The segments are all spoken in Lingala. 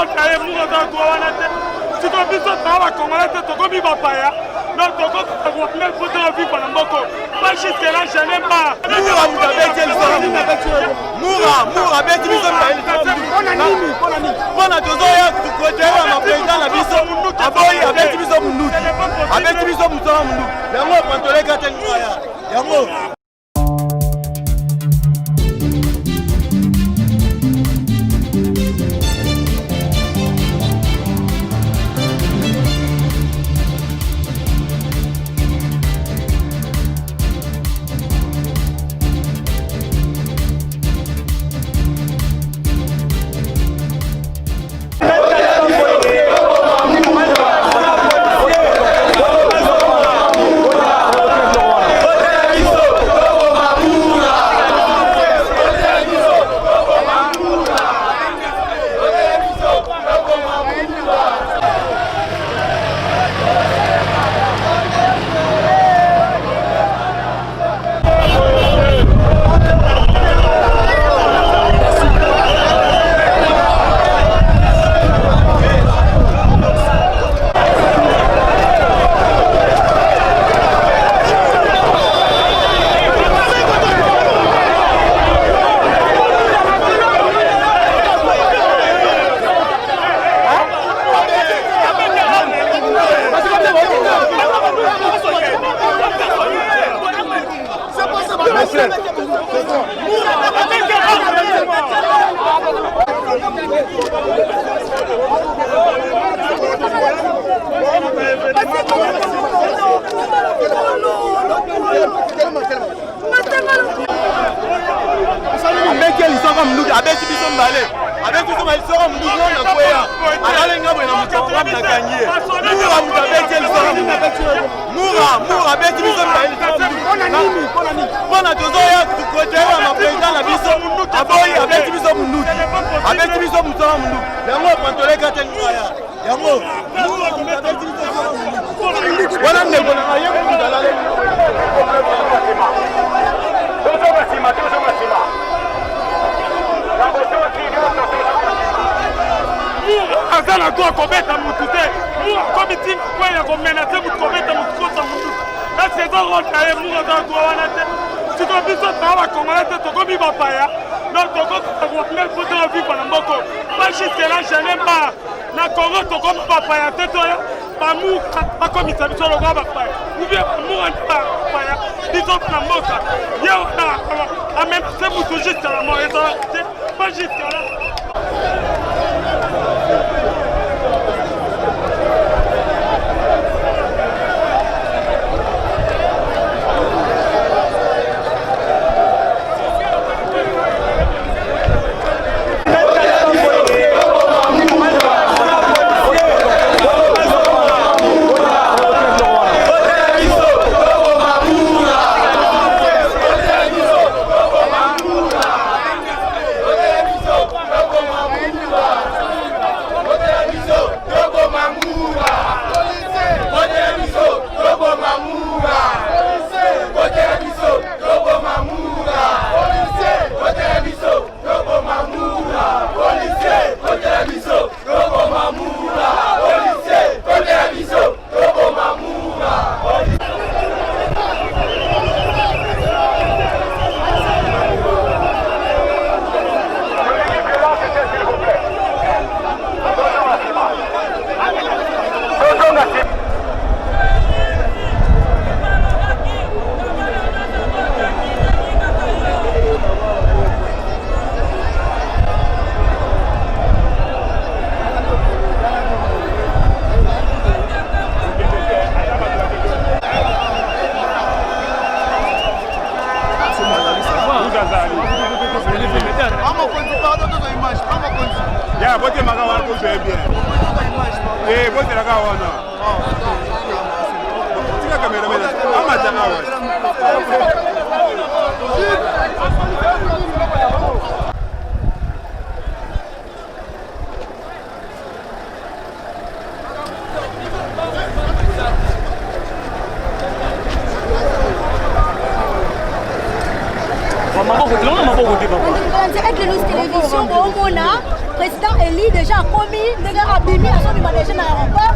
rota ye mungo za tuwana te. Siko biso tawa Congolais te tokomi bapaya. Non toko Rwanda poto vivre na mboko. Pas jusque là je n'aime pas. Moura mutabeti lisora Moura beti biso mbaili. Bona tozoya tukotewa na président na biso. Aboyi abeti biso munduki. Abeti biso musora munduki. Yango pantoleka te ngaya. Yango abeti biso mbale. Abeti biso malisora munduki na kwea. Alalenga bwe na mutoko na kanyie. Moura mutabeti lisora Moura beti biso mbale. Bona tozoya tukotewa na président na biso. Aboyi abeti biso munduki. Abeti biso musora munduki. Yango pantoleka te ngaya. Yango Moura mutabeti biso munduki. Wana ndeko na yebo mundalale. Azala kwa kobeta mutu te. Moura komiti kwa ya komenate mutu kobeta mutu kosa mutu. La saison rota ye Moura za tuwana te. Siko biso tawa Congolais te tokomi bapaya. Non toko Rwanda poto vivre na mboko. Pas jusque là je n'aime pas. Na Congo tokomi bapaya te toya. Bamuka bakomisa biso lokwa bapaya. Ou bien Moura ndi bapaya. Biso na mboka. Ye wana amenase mutu jusque la mort. Pas jusque là. Ya, bote magawa ko bien. Bote la gawa na. Tika kamera mena. Ama janawa. Avec les télévisions, on a président Eli déjà a commis déjà abîmé à son niveau déjà dans l'aéroport.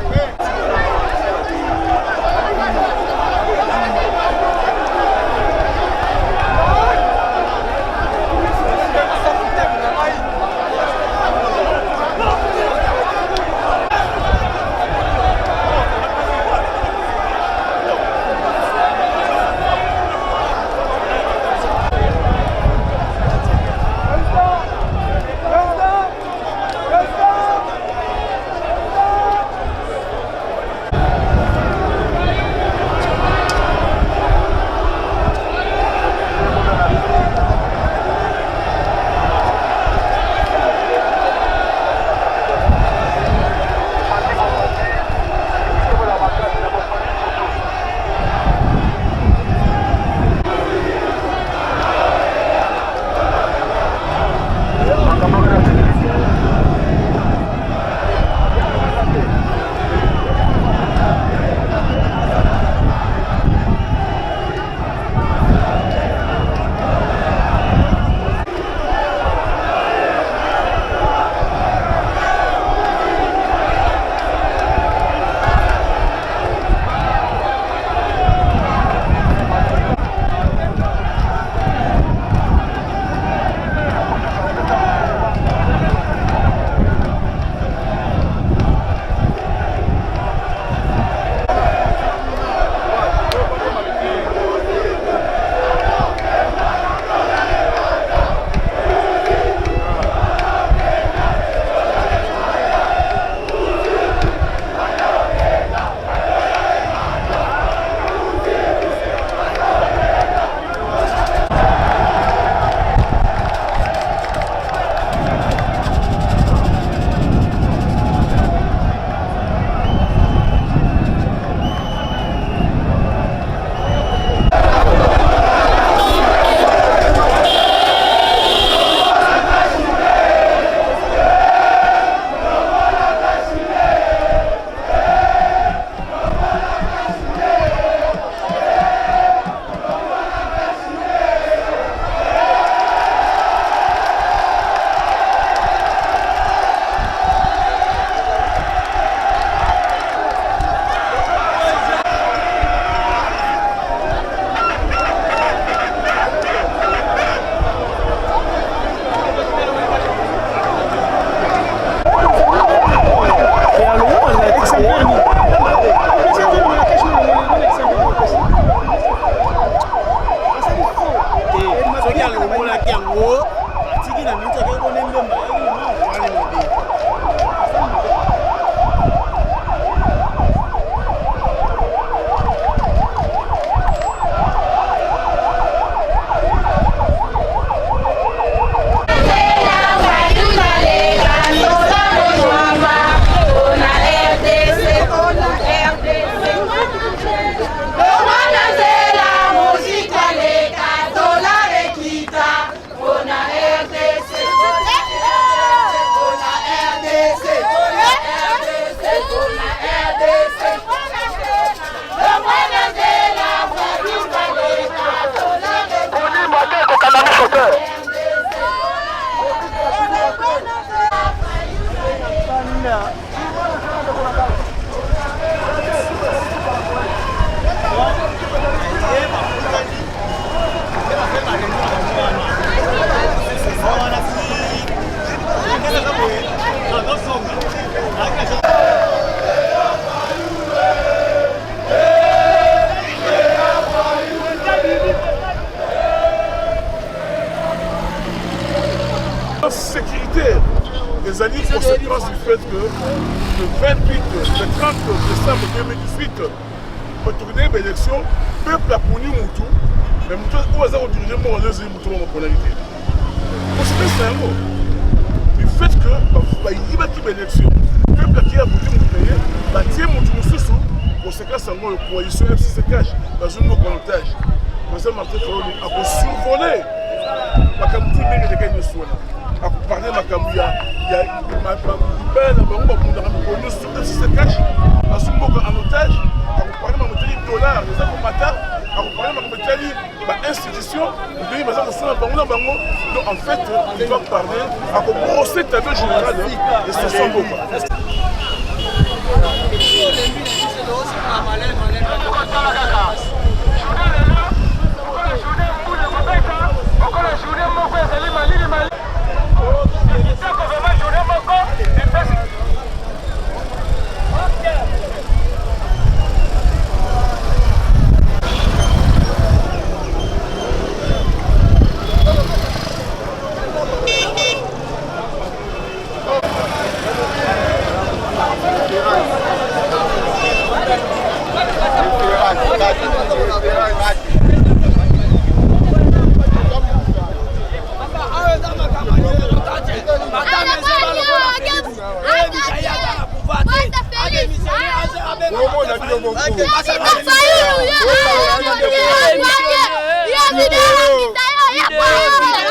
Sécurité des alliés conséquence du fait que le 28, le 30 décembre 2018, retourner l'élection, le peuple a puni Moutou, mais Moutou a dirigé mon deuxième Moutou en polarité. Conséquence, c'est un mot. Du fait que, il y a une élection, le peuple qui a voté Moutou, il a tiré Moutou sous conséquence, en la coalition FCC cache dans une mot en otage. Le président Martin Fayulu a survolé la qualité de l'égalité de soins. À parler de ma camouya, il y a ma peine, se cache, à ce moment en otage, à parler de $, les hommes matin, à parler de l'institution, le pays va s'en Donc en fait, il va parler à brosser ta vie générale et ça sent beau. Yeah.